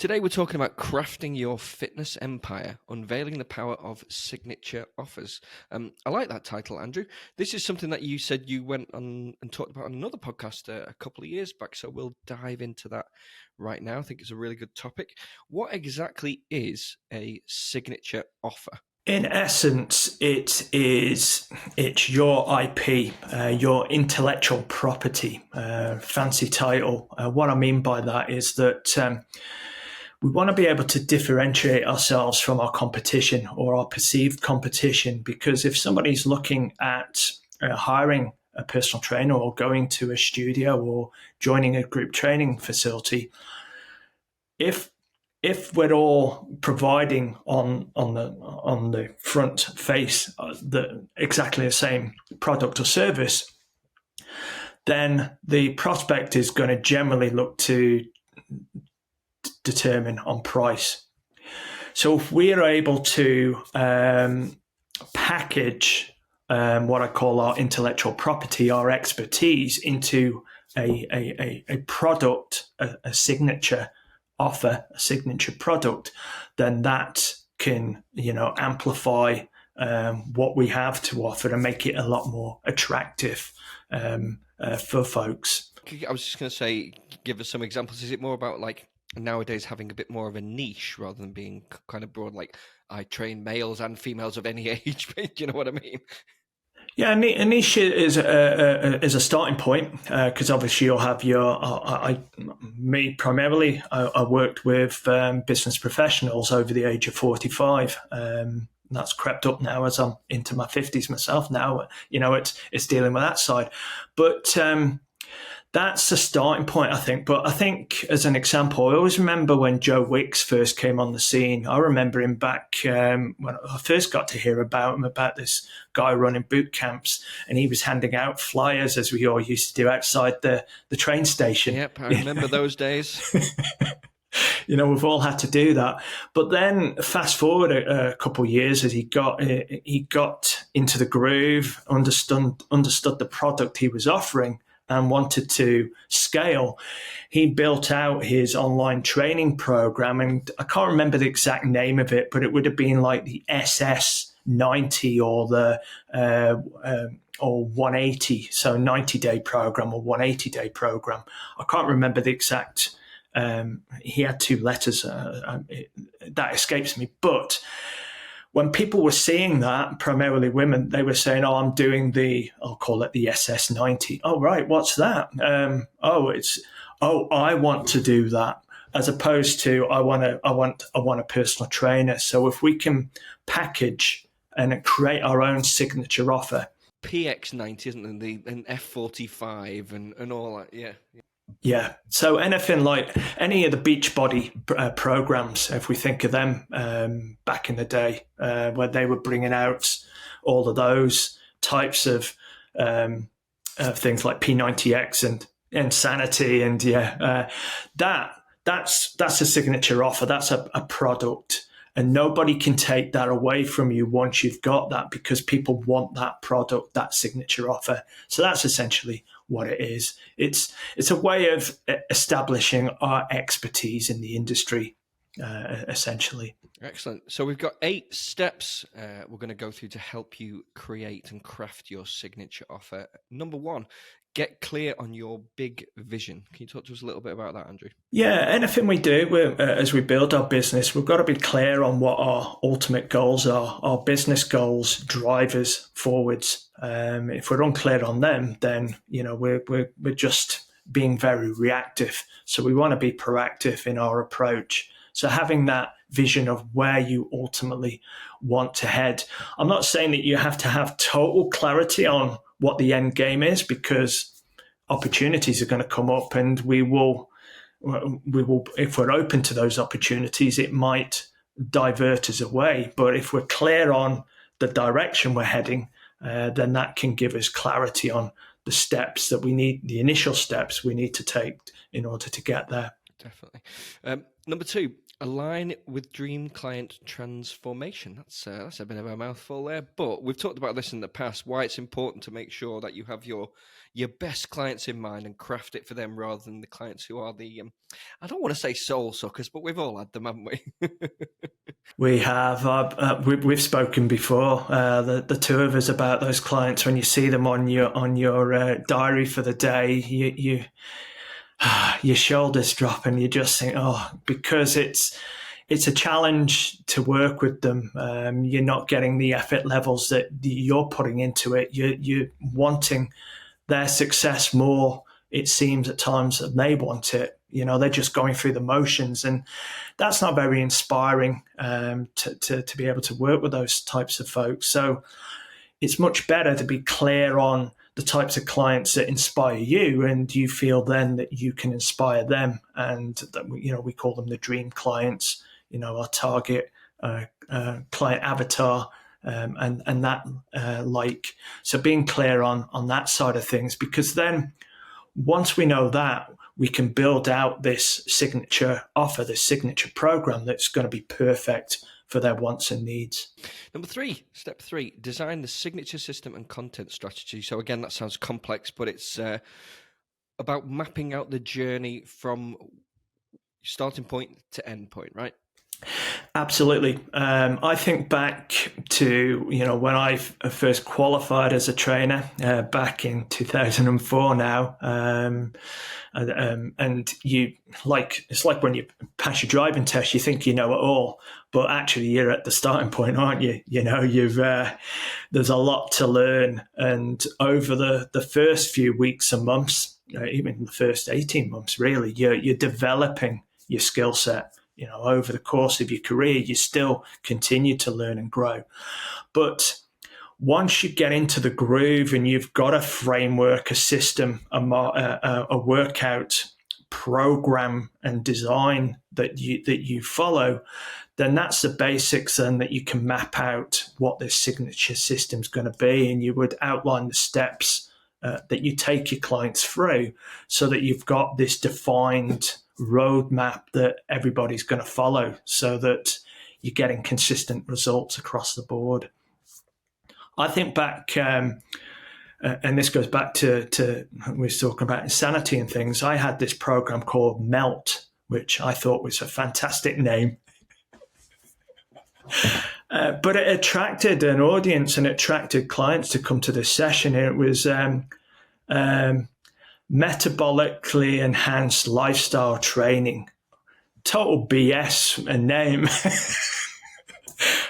Today we're talking about crafting your fitness empire, unveiling the power of signature offers. I like that title, Andrew. This is something that you said you went on and talked about on another podcast a couple of years back, so we'll dive into that right now. I think it's a really good topic. What exactly is a signature offer? In essence, it's your IP, your intellectual property, fancy title. What I mean by that is that we want to be able to differentiate ourselves from our competition or our perceived competition, because if somebody's looking at hiring a personal trainer or going to a studio or joining a group training facility, if we're all providing on the front face exactly the same product or service, then the prospect is going to generally look to determine on price. So if we are able to package what I call our intellectual property, our expertise, into a product, a signature offer, a signature product, then that can, amplify what we have to offer and make it a lot more attractive for folks. I was just going to say, give us some examples. Is it more about like nowadays having a bit more of a niche rather than being kind of broad, like I train males and females of any age? Do you know what I mean? Yeah, a niche is a starting point, because obviously you'll have me primarily. I worked with business professionals over the age of 45. That's crept up now as I'm into my 50s myself now. It's dealing with that side, but that's the starting point, I think. But I think, as an example, I always remember when Joe Wicks first came on the scene. I remember him back when I first got to hear about him, about this guy running boot camps, and he was handing out flyers, as we all used to do, outside the train station. Yep, I remember those days. We've all had to do that. But then fast forward a couple of years, as he got into the groove, understood the product he was offering, and wanted to scale, he built out his online training program. And I can't remember the exact name of it, but it would have been like the SS90 or the or 180, so 90-day program or 180-day program. I can't remember the exact. He had two letters. That escapes me, but when people were seeing that, primarily women, they were saying, "Oh, I'm doing I'll call it the SS90." Oh, right, what's that? I want to do that, as opposed to I want a personal trainer. So if we can package and create our own signature offer, PX90, isn't it? An F45 and all that, yeah. Yeah. So anything like any of the Beachbody programs, if we think of them back in the day, where they were bringing out all of those types of things like P90X and Insanity, and that's a signature offer. That's a product, and nobody can take that away from you once you've got that, because people want that product, that signature offer. So that's essentially what it is. It's a way of establishing our expertise in the industry, essentially. Excellent. So we've got 8 steps we're going to go through to help you create and craft your signature offer. Number 1, get clear on your big vision. Can you talk to us a little bit about that, Andrew? Yeah, anything we do as we build our business, we've got to be clear on what our ultimate goals are, our business goals, drivers forwards. If we're unclear on them, then we're just being very reactive. So we want to be proactive in our approach. So having that vision of where you ultimately want to head. I'm not saying that you have to have total clarity on what the end game is, because opportunities are going to come up, and we will, if we're open to those opportunities, it might divert us away. But if we're clear on the direction we're heading, then that can give us clarity on the steps that we need, the initial steps we need to take in order to get there. Definitely. Number 2, align with dream client transformation. That's a bit of a mouthful there, but we've talked about this in the past, why it's important to make sure that you have your your best clients in mind and craft it for them rather than the clients who are the, I don't want to say soul suckers, but we've all had them, haven't we? We have. We've spoken before, the two of us, about those clients. When you see them on your diary for the day, your shoulders drop and you just think, oh, because it's a challenge to work with them. You're not getting the effort levels that you're putting into it. You're wanting their success more, it seems at times, than they want it. They're just going through the motions, and that's not very inspiring to be able to work with those types of folks. So it's much better to be clear on the types of clients that inspire you, and you feel then that you can inspire them. And that, we call them the dream clients, our target client avatar, and that like. So being clear on that side of things, because then once we know that, we can build out this signature offer, this signature program that's going to be perfect for their wants and needs. Number 3, step 3, design the signature system and content strategy. So again, that sounds complex, but it's about mapping out the journey from starting point to end point, right? Absolutely. I think back to, when I first qualified as a trainer back in 2004 now. And it's like when you pass your driving test, you think you know it all, but actually you're at the starting point, aren't you? There's a lot to learn. And over the first few weeks and months, even the first 18 months, really, you're developing your skill set. Over the course of your career, you still continue to learn and grow. But once you get into the groove and you've got a framework, a system, a workout program and design that you follow, then that's the basics, then, that you can map out what this signature system is going to be, and you would outline the steps that you take your clients through, so that you've got this defined roadmap that everybody's going to follow, so that you're getting consistent results across the board. I think back, and this goes back to we were talking about insanity and things. I had this program called Melt, which I thought was a fantastic name. But it attracted an audience and attracted clients to come to this session. And it was metabolically enhanced lifestyle training. Total BS a name.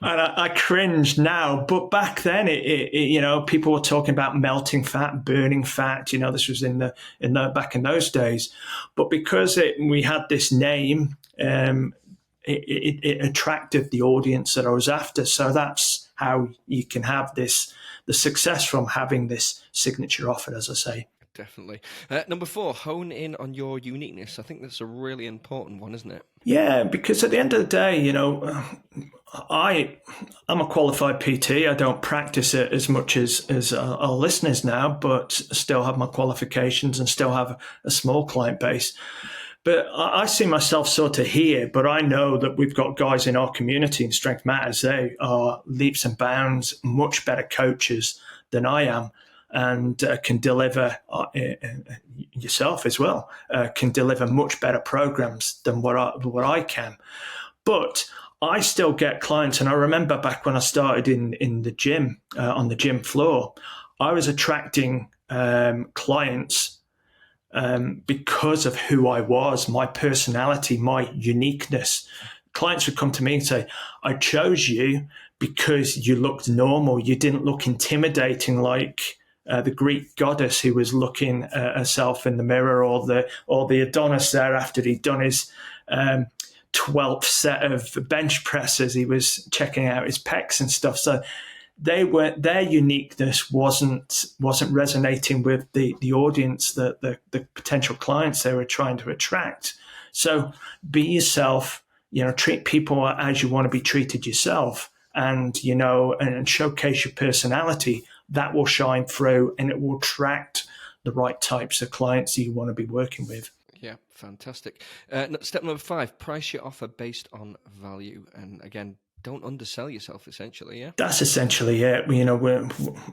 And I cringe now, but back then, people were talking about melting fat, burning fat. This was in the back in those days. But because we had this name, it attracted the audience that I was after. So that's how you can have the success from having this signature offer, as I say. Definitely. Number 4, hone in on your uniqueness. I think that's a really important one, isn't it? Yeah, because at the end of the day, I'm a qualified PT. I don't practice it as much as our listeners now, but still have my qualifications and still have a small client base. But I see myself sort of here, but I know that we've got guys in our community in Strength Matters. They are leaps and bounds much better coaches than I am, and can deliver, yourself as well, can deliver much better programs than what I can. But I still get clients, and I remember back when I started in the gym, on the gym floor, I was attracting clients because of who I was, my personality, my uniqueness. Clients would come to me and say, I chose you because you looked normal. You didn't look intimidating like the Greek goddess who was looking at herself in the mirror, or the Adonis there after he'd done his 12th set of bench presses. He was checking out his pecs and stuff. So their uniqueness wasn't resonating with the audience, the potential clients they were trying to attract. So be yourself, treat people as you want to be treated yourself, and showcase your personality. That will shine through, and it will attract the right types of clients that you want to be working with. Yeah, fantastic. Step number 5, price your offer based on value. And again, don't undersell yourself, essentially. Yeah. That's essentially it.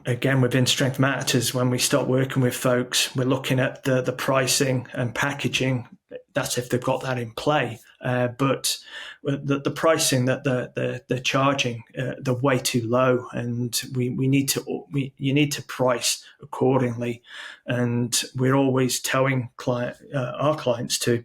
Again, within Strength Matters, when we start working with folks, we're looking at the pricing and packaging. That's if they've got that in play. But the pricing that they're charging, they're way too low, and you need to price accordingly. And we're always telling our clients to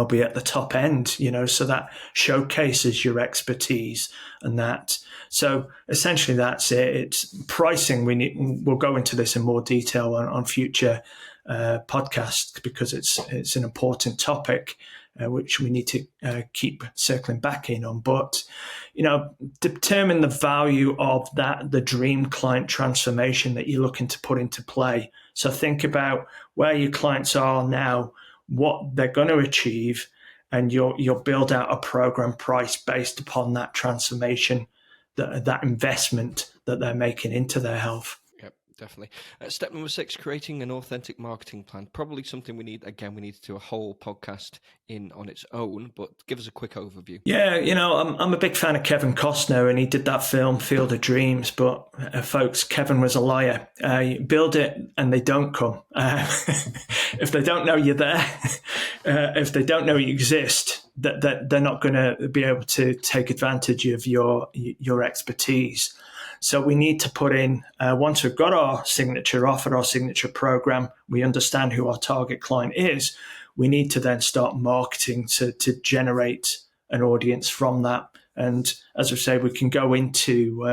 be at the top end, so that showcases your expertise and that. So essentially that's it. It's pricing. We'll go into this in more detail on future podcasts because it's an important topic, which we need to keep circling back in on. But, determine the value of the dream client transformation that you're looking to put into play. So think about where your clients are now, what they're going to achieve, and you'll build out a program price based upon that transformation, that investment that they're making into their health. Yep, definitely. Step number 6, creating an authentic marketing plan. Probably something we need to do a whole podcast in on its own, but give us a quick overview. Yeah, I'm a big fan of Kevin Costner, and he did that film Field of Dreams, but folks, Kevin was a liar. Build it and they don't come. If they don't know you're there, if they don't know you exist, that they're not going to be able to take advantage of your expertise. So we need to put in, once we've got our signature offer, our signature program, we understand who our target client is, we need to then start marketing to generate an audience from that. And as I say, we can go into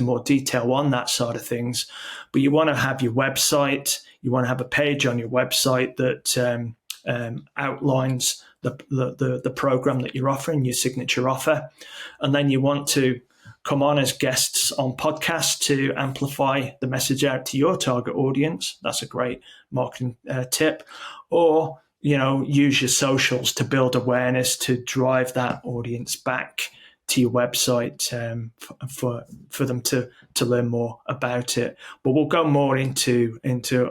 more detail on that side of things. But you want to have your website, you want to have a page on your website that outlines the program that you're offering, your signature offer. And then you want to come on as guests on podcasts to amplify the message out to your target audience. That's a great marketing tip. Or, use your socials to build awareness, to drive that audience back to your website for them to learn more about it. But we'll go more into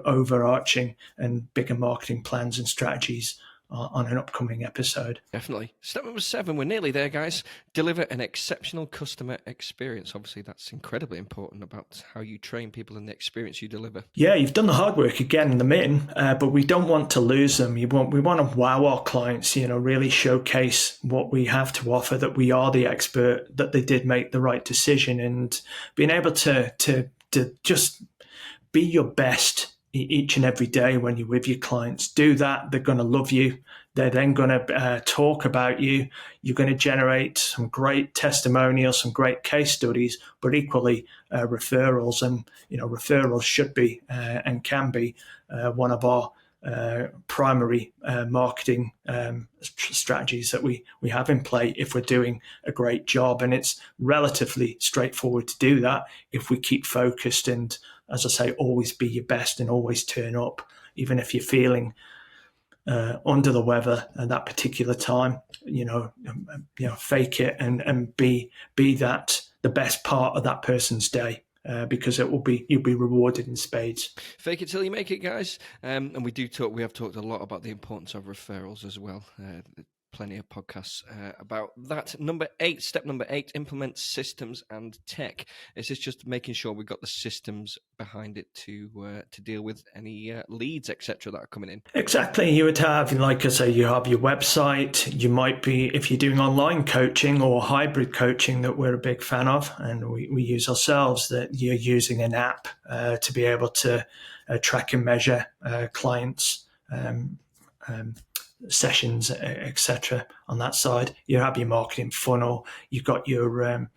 overarching and bigger marketing plans and strategies on an upcoming episode. Definitely. Step number 7, we're nearly there, guys. Deliver an exceptional customer experience. Obviously, that's incredibly important about how you train people and the experience you deliver. Yeah, you've done the hard work again them in, but we don't want to lose them. We want to wow our clients, really showcase what we have to offer, that we are the expert, that they did make the right decision, and being able to just be your best each and every day when you're with your clients. Do that. They're going to love you. They're then going to talk about you. You're going to generate some great testimonials, some great case studies, but equally referrals. And, referrals should be and can be one of our primary marketing strategies that we have in play if we're doing a great job. And it's relatively straightforward to do that if we keep focused and, as I say, always be your best and always turn up, even if you're feeling under the weather at that particular time. Fake it and be that the best part of that person's day. Because you'll be rewarded in spades. Fake it till you make it, guys. And we have talked a lot about the importance of referrals as well. Plenty of podcasts about that. Step number 8, implement systems and tech. Is this just making sure we've got the systems behind it to deal with any leads, etc., that are coming in? Exactly. You would have, like I say, you have your website. You might be, if you're doing online coaching or hybrid coaching that we're a big fan of, and we use ourselves, that you're using an app to be able to track and measure clients' sessions, etc. On that side, you have your marketing funnel. You've got your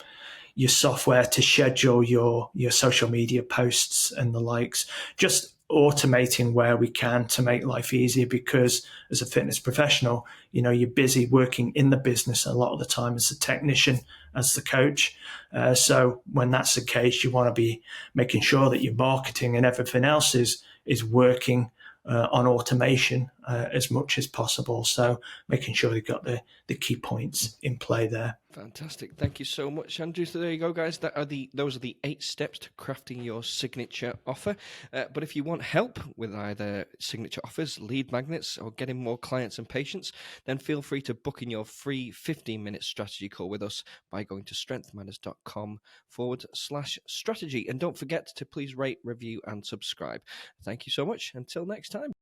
software to schedule your social media posts and the likes. Just automating where we can to make life easier, because as a fitness professional, you're busy working in the business a lot of the time as a technician, as the coach. So when that's the case, you want to be making sure that your marketing and everything else is working on automation as much as possible. So making sure you've got the key points in play there. Fantastic. Thank you so much, Andrew. So there you go, guys. Those are the 8 steps to crafting your signature offer. But if you want help with either signature offers, lead magnets, or getting more clients and patients, then feel free to book in your free 15-minute strategy call with us by going to strengthmatters.com/strategy. And don't forget to please rate, review, and subscribe. Thank you so much. Until next time.